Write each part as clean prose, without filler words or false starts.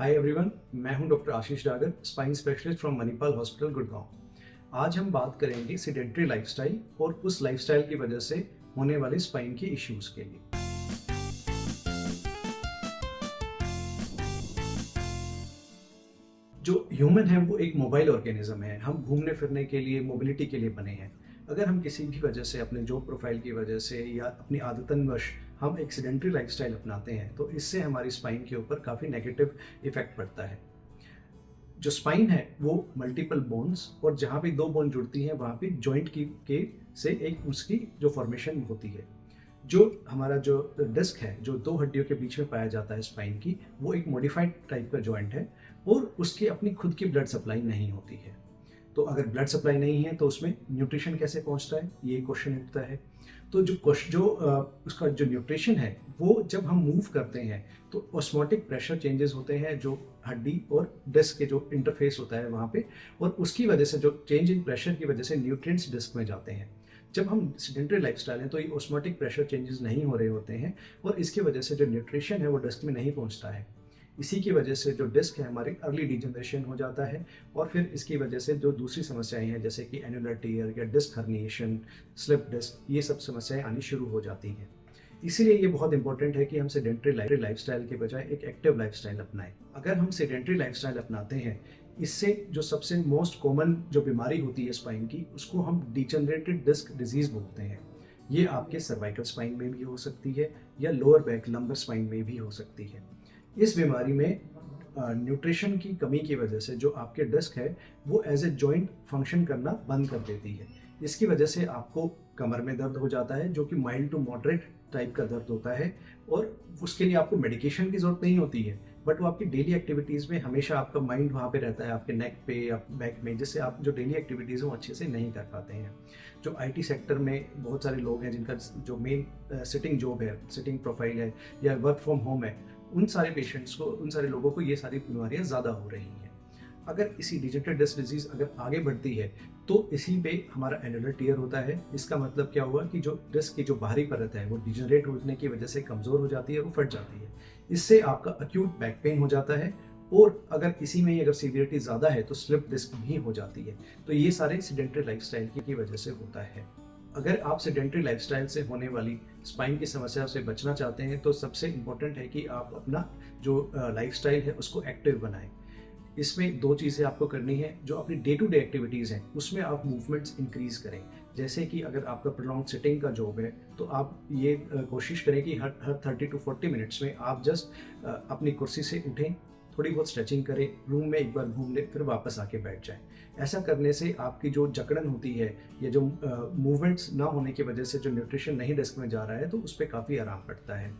Hi everyone, मैं हूं doctor Ashish Dagar, spine specialist from Manipal hospital Gurgaon. आज हम बात करेंगे सेडेंटरी लाइफस्टाइल और उस लाइफस्टाइल की वजह से होने वाले स्पाइन के इश्यूज के लिए। जो ह्यूमन है वो एक मोबाइल ऑर्गेनिज्म है। हम घूमने फिरने के लिए, मोबिलिटी के लिए बने हैं। अगर हम किसी भी वजह से, अपने जॉब प्रोफाइल की वजह से या अपनी आदतनवश हम एक सेडेंटरी लाइफस्टाइल अपनाते हैं तो इससे हमारी स्पाइन के ऊपर काफ़ी नेगेटिव इफेक्ट पड़ता है। जो स्पाइन है वो मल्टीपल बोन्स, और जहाँ पे दो बोन जुड़ती हैं वहाँ पे जॉइंट के से एक उसकी जो फॉर्मेशन होती है। जो हमारा जो डिस्क है, जो दो हड्डियों के बीच में पाया जाता है स्पाइन की, वो एक मॉडिफाइड टाइप का जॉइंट है और उसकी अपनी खुद की ब्लड सप्लाई नहीं होती है। तो अगर ब्लड सप्लाई नहीं है तो उसमें न्यूट्रिशन कैसे पहुंचता है, ये क्वेश्चन उठता है। तो उसका जो न्यूट्रिशन है वो जब हम मूव करते हैं तो ऑस्मोटिक प्रेशर चेंजेस होते हैं जो हड्डी और डिस्क के जो इंटरफेस होता है वहाँ पे, और उसकी वजह से जो चेंज इन प्रेशर की वजह से न्यूट्रिएंट्स डिस्क में जाते हैं। जब हम सेडेंटरी लाइफस्टाइल हैं तो ये ऑस्मोटिक प्रेशर चेंजेस नहीं हो रहे होते हैं और इसकी वजह से जो न्यूट्रिशन है वो डिस्क में नहीं पहुँचता है। इसी की वजह से जो डिस्क है हमारी अर्ली डिजनरेशन हो जाता है, और फिर इसकी वजह से जो दूसरी समस्याएं हैं जैसे कि एनुलर टियर या डिस्क हर्निएशन, स्लिप डिस्क, ये सब समस्याएं आनी शुरू हो जाती हैं। इसीलिए ये बहुत इंपॉर्टेंट है कि हम सेडेंटरी लाइफस्टाइल के बजाय एक एक्टिव लाइफस्टाइल अपनाएं। अगर हम सेडेंटरी लाइफस्टाइल अपनाते हैं, इससे जो सबसे मोस्ट कॉमन जो बीमारी होती है स्पाइन की, उसको हम डिजनरेटेड डिस्क डिजीज बोलते हैं। ये आपके सर्वाइकल स्पाइन में भी हो सकती है या लोअर बैक लंबर स्पाइन में भी हो सकती है। इस बीमारी में न्यूट्रिशन की कमी की वजह से जो आपके डिस्क है वो एज ए जॉइंट फंक्शन करना बंद कर देती है। इसकी वजह से आपको कमर में दर्द हो जाता है जो कि माइल्ड टू मॉडरेट टाइप का दर्द होता है, और उसके लिए आपको मेडिकेशन की जरूरत नहीं होती है, बट वो आपकी डेली एक्टिविटीज़ में हमेशा आपका माइंड वहाँ पे रहता है, आपके नेक पे या बैक में, जिससे आप जो डेली एक्टिविटीज़ हैं वो अच्छे से नहीं कर पाते हैं। जो आईटी सेक्टर में बहुत सारे लोग हैं जिनका जो मेन सिटिंग जॉब है, सिटिंग प्रोफाइल है या वर्क फ्रॉम होम है, उन सारे पेशेंट्स को, उन सारे लोगों को ये सारी बीमारियां ज़्यादा हो रही हैं। अगर इसी डिजिटल डिस्क डिजीज़ अगर आगे बढ़ती है तो इसी पे हमारा एनुलर टियर होता है। इसका मतलब क्या हुआ कि जो डिस्क की जो बाहरी परत है वो डिजनरेट होने की वजह से कमज़ोर हो जाती है, वो फट जाती है। इससे आपका अक्यूट बैक पेन हो जाता है, और अगर इसी में ही अगर सीवियरिटी ज़्यादा है तो स्लिप डिस्क भी हो जाती है। तो ये सारे सेडेंटरी लाइफस्टाइल की वजह से होता है। अगर आप सेडेंटरी लाइफस्टाइल से होने वाली स्पाइन की समस्या से बचना चाहते हैं तो सबसे इम्पोर्टेंट है कि आप अपना जो लाइफस्टाइल है उसको एक्टिव बनाएं। इसमें दो चीज़ें आपको करनी है। जो अपनी डे टू डे एक्टिविटीज़ हैं उसमें आप मूवमेंट्स इंक्रीज करें। जैसे कि अगर आपका प्रोलॉन्ग सिटिंग का जॉब है तो आप ये कोशिश करें कि हर 30 to 40 मिनट्स में आप जस्ट अपनी कुर्सी से उठें, थोड़ी बहुत स्ट्रेचिंग करें, रूम में एक बार घूम लें, फिर वापस आके बैठ जाएं। ऐसा करने से आपकी जो जकड़न होती है या जो मूवमेंट्स ना होने की वजह से जो न्यूट्रिशन नहीं डिस्क में जा रहा है तो उस पर काफ़ी आराम पड़ता है।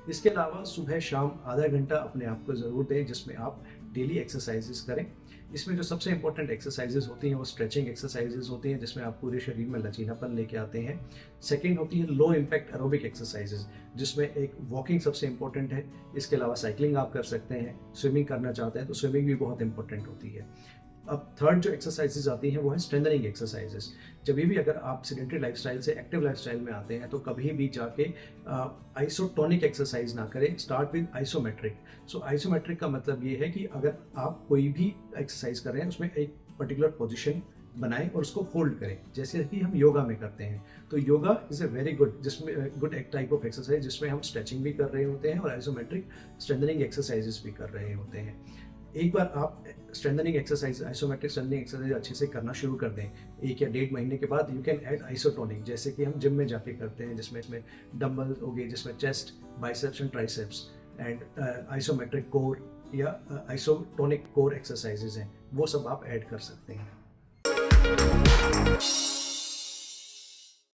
इसके अलावा सुबह शाम आधा घंटा अपने आप को ज़रूर दें जिसमें आप डेली एक्सरसाइजेस करें। इसमें जो सबसे इंपॉर्टेंट एक्सरसाइजेस होती हैं वो स्ट्रेचिंग एक्सरसाइजेस होती हैं जिसमें आप पूरे शरीर में लचीलापन लेके आते हैं। सेकंड होती है लो इम्पैक्ट एरोबिक एक्सरसाइजेस, जिसमें एक वॉकिंग सबसे इंपॉर्टेंट है। इसके अलावा साइकिलिंग आप कर सकते हैं। स्विमिंग करना चाहते हैं तो स्विमिंग भी बहुत इंपॉर्टेंट होती है। अब थर्ड जो एक्सरसाइजेज आती हैं वो है स्ट्रेंथनिंग एक्सरसाइजेस। जब भी अगर आप सेडेंटरी लाइफस्टाइल से एक्टिव लाइफस्टाइल में आते हैं तो कभी भी जाके आइसोटोनिक एक्सरसाइज ना करें, start with isometric. So isometric का मतलब ये है कि अगर आप कोई भी एक्सरसाइज कर रहे हैं उसमें एक पर्टिकुलर पोजिशन बनाएं और उसको होल्ड करें, जैसे कि हम योगा में करते हैं। तो yoga is a very good, जिसमें गुड एक टाइप ऑफ एक्सरसाइज जिसमें हम स्ट्रेचिंग भी कर रहे होते हैं और आइसोमेट्रिक स्ट्रेंथनिंग एक्सरसाइजेस भी कर रहे होते हैं। एक बार आप strengthening exercise, isometric strengthening exercise अच्छे से करना शुरू कर दें, 1 या 1.5 महीने के बाद यू कैन ऐड आइसोटोनिक, जैसे कि हम जिम में जाके करते हैं, जिसमें इसमें डंबल हो गए, जिसमें chest, biceps and triceps, and isometric core या आइसोटोनिक कोर एक्सरसाइजेज हैं, वो सब आप ऐड कर सकते हैं।